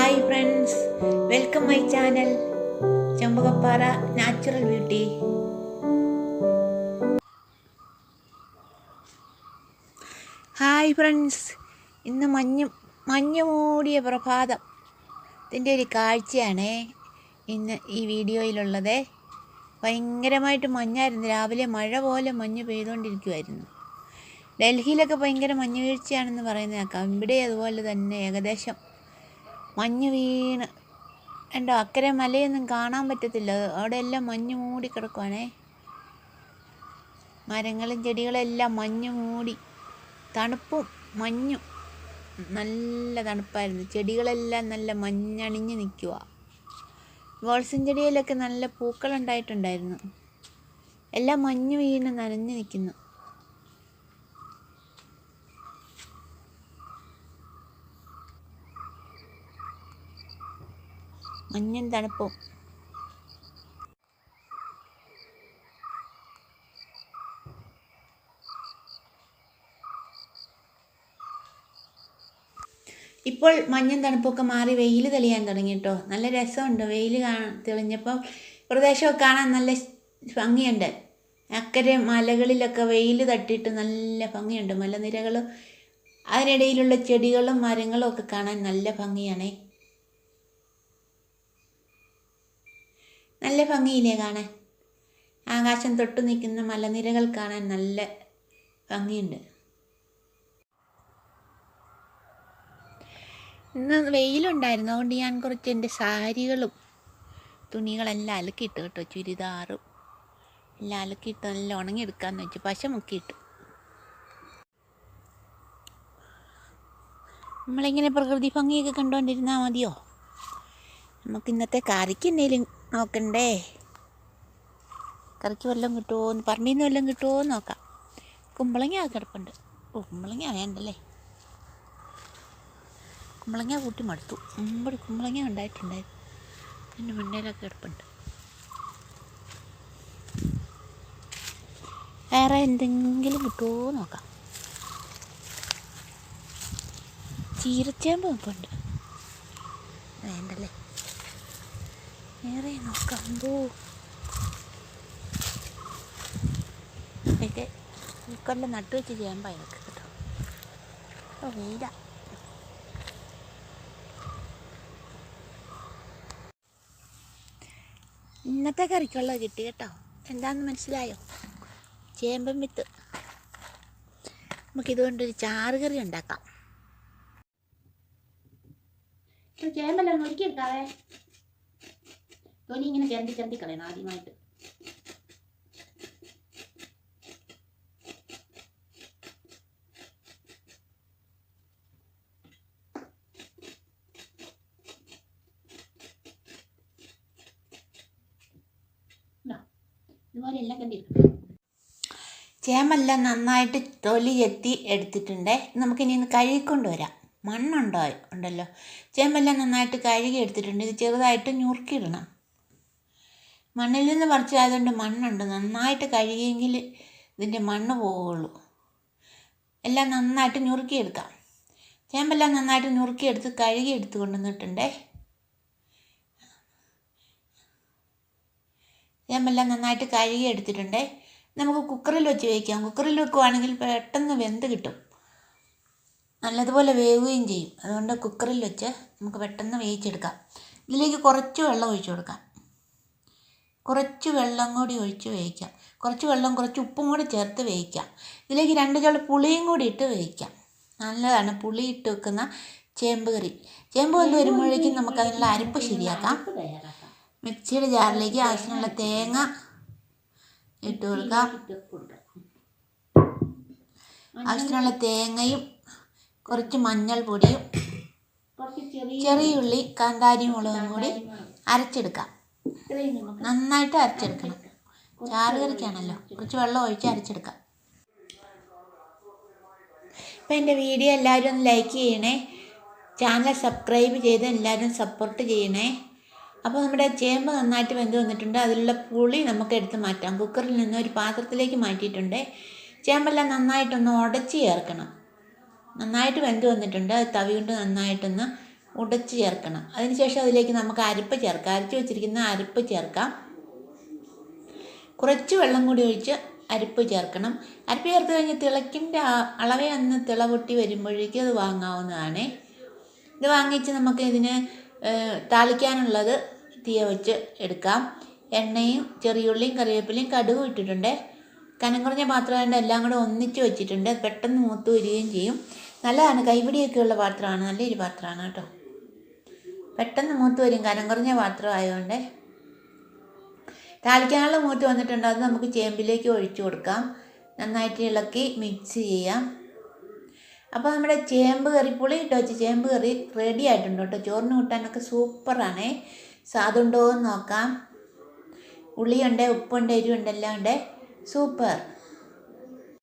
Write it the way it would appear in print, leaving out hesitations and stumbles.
Hi friends, welcome my channel Chembakappara natural beauty. Hi friends, ഇന്ന് മഞ്ഞ് മൂടിയ പ്രഭാതത്തിൻ്റെ ഒരു കാഴ്ചയാണ് ഇന്ന് ഈ വീഡിയോയിലുള്ളത്. ഭയങ്കരമായിട്ട് മഞ്ഞായിരുന്നു, രാവിലെ മഴ പോലെ മഞ്ഞ് പെയ്തുകൊണ്ടിരിക്കുമായിരുന്നു. ഡൽഹിയിലൊക്കെ ഭയങ്കര മഞ്ഞ് വീഴ്ചയാണെന്ന് പറയുന്നത് കേൾക്കാം. ഇവിടെ അതുപോലെ തന്നെ ഏകദേശം മഞ്ഞ് വീണ് ഉണ്ടോ. അക്കരെ മലയൊന്നും കാണാൻ പറ്റത്തില്ല, അവിടെ എല്ലാം മഞ്ഞ് മൂടി കിടക്കുവാണേ. മരങ്ങളും ചെടികളെല്ലാം മഞ്ഞ് മൂടി, തണുപ്പും മഞ്ഞും, നല്ല തണുപ്പായിരുന്നു. ചെടികളെല്ലാം നല്ല മഞ്ഞണിഞ്ഞ് നിൽക്കുക. ഗോൾസൻ ചെടിയിലൊക്കെ നല്ല പൂക്കളുണ്ടായിട്ടുണ്ടായിരുന്നു. എല്ലാം മഞ്ഞ് വീണ് നനഞ്ഞ് നിൽക്കുന്നു. മഞ്ഞും തണുപ്പും. ഇപ്പോൾ മഞ്ഞും തണുപ്പൊക്കെ മാറി വെയിൽ തെളിയാൻ തുടങ്ങി കേട്ടോ. നല്ല രസമുണ്ട് വെയിൽ തെളിഞ്ഞപ്പോൾ. പ്രദേശമൊക്കെ കാണാൻ നല്ല ഭംഗിയുണ്ട്. അക്കരെ മലകളിലൊക്കെ വെയിൽ തട്ടിയിട്ട് നല്ല ഭംഗിയുണ്ട്. മലനിരകൾ, അതിനിടയിലുള്ള ചെടികളും മരങ്ങളും ഒക്കെ കാണാൻ നല്ല ഭംഗിയാണേ. നല്ല ഭംഗിയില്ലേ കാണാൻ? ആകാശം തൊട്ട് നിൽക്കുന്ന മലനിരകൾ കാണാൻ നല്ല ഭംഗിയുണ്ട്. ഇന്ന് വെയിലുണ്ടായിരുന്നു, അതുകൊണ്ട് ഞാൻ കുറച്ച് എൻ്റെ സാരികളും തുണികളെല്ലാം അലക്കിയിട്ട് കേട്ടോ. ചുരിദാറും എല്ലാം അലക്കിയിട്ട് നല്ല ഉണങ്ങിയെടുക്കാമെന്ന് വെച്ചു. പശ മുക്കിയിട്ടു. നമ്മളിങ്ങനെ പ്രകൃതി ഭംഗിയൊക്കെ കണ്ടുകൊണ്ടിരുന്നാൽ മതിയോ? നമുക്ക് ഇന്നത്തെ കറിക്ക് എന്തെങ്കിലും നോക്കണ്ടേ? കറിക്ക് വല്ലതും കിട്ടുമോ, പറമ്പിൽ നിന്ന് വല്ലതും കിട്ടുമോ എന്ന് നോക്കാം. കുമ്പളങ്ങ കിടപ്പുണ്ട്. കുമ്പളങ്ങ വേണ്ടല്ലേ, കുമ്പളങ്ങ കൂട്ടി മടുത്തു. മുമ്പ് കുമ്പളങ്ങ ഉണ്ടായിട്ടുണ്ടായിരുന്നു, എൻ്റെ മണ്ടയിലൊക്കെ കിടപ്പുണ്ട്. വേറെ എന്തെങ്കിലും കിട്ടുമോ നോക്കാം. ചീരച്ചേമ്പ് നിൽപ്പുണ്ട്, വേണ്ടല്ലേ. വേറെ നോക്കാം. ഇതൊക്കെ ഈ കൊല്ലം നട്ടുവെച്ച് ചേമ്പാ ഇതൊക്കെ കേട്ടോ. വെയില. ഇന്നത്തെ കറിക്കുള്ളത് കിട്ടി കേട്ടോ. എന്താണെന്ന് മനസ്സിലായോ? ചേമ്പൻ വിത്ത്. നമുക്കിതുകൊണ്ടൊരു ചാറ് കറി ഉണ്ടാക്കാം. ചേമ്പെല്ലാം ഒരിക്കെടുക്കാവേ. തൊലി ഇങ്ങനെ ചന്തി കളയണം ആദ്യമായിട്ട്. ഇതുപോലെ എല്ലാം കണ്ടിരിക്കും. ചേമ്പെല്ലാം നന്നായിട്ട് തൊലി ചെത്തി എടുത്തിട്ടുണ്ടേ. നമുക്കിനി ഒന്ന് കഴുകിക്കൊണ്ട് വരാം. ഉണ്ടല്ലോ. ചേമ്പെല്ലാം നന്നായിട്ട് കഴുകി എടുത്തിട്ടുണ്ട്. ഇത് ചെറുതായിട്ട് ഞുറുക്കിയിടണം. മണ്ണിൽ നിന്ന് പറിച്ചതായതുകൊണ്ട് മണ്ണുണ്ട്. നന്നായിട്ട് കഴുകിയെങ്കിൽ ഇതിൻ്റെ മണ്ണ് പോവുള്ളൂ. എല്ലാം നന്നായിട്ട് ഞുറുക്കിയെടുക്കാം. ചേമ്പെല്ലാം നന്നായിട്ട് ഞുറുക്കിയെടുത്ത് കഴുകി എടുത്ത് കൊണ്ടുവന്നിട്ടുണ്ടേ. ചേമ്പെല്ലാം നന്നായിട്ട് കഴുകി എടുത്തിട്ടുണ്ടേ. നമുക്ക് കുക്കറിൽ വെച്ച് വേവിക്കാം. കുക്കറിൽ വെക്കുവാണെങ്കിൽ പെട്ടെന്ന് വെന്ത് കിട്ടും, നല്ലതുപോലെ വേവുകയും ചെയ്യും. അതുകൊണ്ട് കുക്കറിൽ വെച്ച് നമുക്ക് പെട്ടെന്ന് വേവിച്ചെടുക്കാം. ഇതിലേക്ക് കുറച്ച് വെള്ളം ഒഴിച്ചു കൊടുക്കാം. കുറച്ച് വെള്ളം കൂടി ഒഴിച്ച് വേവിക്കാം. കുറച്ച് വെള്ളം, കുറച്ച് ഉപ്പും കൂടി ചേർത്ത് വേവിക്കാം. ഇതിലേക്ക് 2 ചുള പുളിയും കൂടി ഇട്ട് വേവിക്കാം. നല്ലതാണ് പുളി ഇട്ട് വെക്കുന്ന ചേമ്പ് കറി. ചേമ്പ് കൊണ്ട് വരുമ്പോഴേക്കും നമുക്കതിനുള്ള അരപ്പ് ശരിയാക്കാം. മിക്സിയുടെ ജാറിലേക്ക് ആവശ്യമുള്ള തേങ്ങ ഇട്ട് കൊടുക്കാം. ആവശ്യത്തിനുള്ള തേങ്ങയും കുറച്ച് മഞ്ഞൾപ്പൊടിയും ചെറിയ ഉള്ളി, കാന്താരി മുളകും കൂടി അരച്ചെടുക്കാം. നന്നായിട്ട് അരച്ചെടുക്കണം. ചാറ് കറിക്കാണല്ലോ, കുറച്ച് വെള്ളം ഒഴിച്ച് അരച്ചെടുക്കാം. ഇപ്പം എൻ്റെ വീഡിയോ എല്ലാവരും ഒന്ന് ലൈക്ക് ചെയ്യണേ. ചാനൽ സബ്സ്ക്രൈബ് ചെയ്ത് എല്ലാവരും സപ്പോർട്ട് ചെയ്യണേ. അപ്പോൾ നമ്മുടെ ചേമ്പ് നന്നായിട്ട് വെന്ത് വന്നിട്ടുണ്ട്. അതിലുള്ള പുളി നമുക്ക് എടുത്ത് മാറ്റാം. കുക്കറിൽ നിന്ന് ഒരു പാത്രത്തിലേക്ക് മാറ്റിയിട്ടുണ്ട്. ചേമ്പെല്ലാം നന്നായിട്ടൊന്ന് ഉടച്ച് ചേർക്കണം. നന്നായിട്ട് വെന്ത് വന്നിട്ടുണ്ട്. തവി കൊണ്ട് നന്നായിട്ടൊന്ന് ഉടച്ച് ചേർക്കണം. അതിനുശേഷം അതിലേക്ക് നമുക്ക് അരപ്പ് ചേർക്കാം. അരച്ച് വെച്ചിരിക്കുന്ന അരപ്പ് ചേർക്കാം. കുറച്ച് വെള്ളം കൂടി ഒഴിച്ച് അരപ്പ് ചേർക്കണം. അരപ്പ് ചേർത്ത് കഴിഞ്ഞ് തിളക്കിൻ്റെ അളവേ ഒന്ന് തിളപൊട്ടി വരുമ്പോഴേക്കും അത് വാങ്ങാവുന്നതാണ്. ഇത് വാങ്ങിച്ച് നമുക്ക് ഇതിന് താളിക്കാനുള്ളത് തീയ വെച്ച് എടുക്കാം. എണ്ണയും ചെറിയുള്ളിയും കറിവേപ്പിലയും കടുകും ഇട്ടിട്ടുണ്ട്. കനം കുറഞ്ഞ പാത്രമായതുകൊണ്ട് എല്ലാം കൂടെ ഒന്നിച്ച് വെച്ചിട്ടുണ്ട്. പെട്ടെന്ന് മൂത്ത് വരികയും ചെയ്യും. നല്ലതാണ്, കൈപിടിയൊക്കെ ഉള്ള പാത്രമാണ്, നല്ലൊരു പാത്രമാണ് കേട്ടോ. പെട്ടെന്ന് മൂത്ത് വരും, കനം കുറഞ്ഞ പാത്രം ആയതുകൊണ്ട്. താളിക്കാനുള്ള മൂത്ത് വന്നിട്ടുണ്ട്. അത് നമുക്ക് ചേമ്പിലേക്ക് ഒഴിച്ചു കൊടുക്കാം. നന്നായിട്ട് ഇളക്കി മിക്സ് ചെയ്യാം. അപ്പോൾ നമ്മുടെ ചേമ്പ് കറി, പുളി ഇട്ട് വെച്ച് ചേമ്പ് കറി റെഡി ആയിട്ടുണ്ട് കേട്ടോ. ചോറിന് കൂട്ടാനൊക്കെ സൂപ്പറാണേ. സ്വാദുണ്ടോ എന്ന് നോക്കാം. ഉള്ളിയുണ്ട്, ഉപ്പുണ്ട്, എരിവുണ്ട്, എല്ലാം ഉണ്ട്. സൂപ്പർ.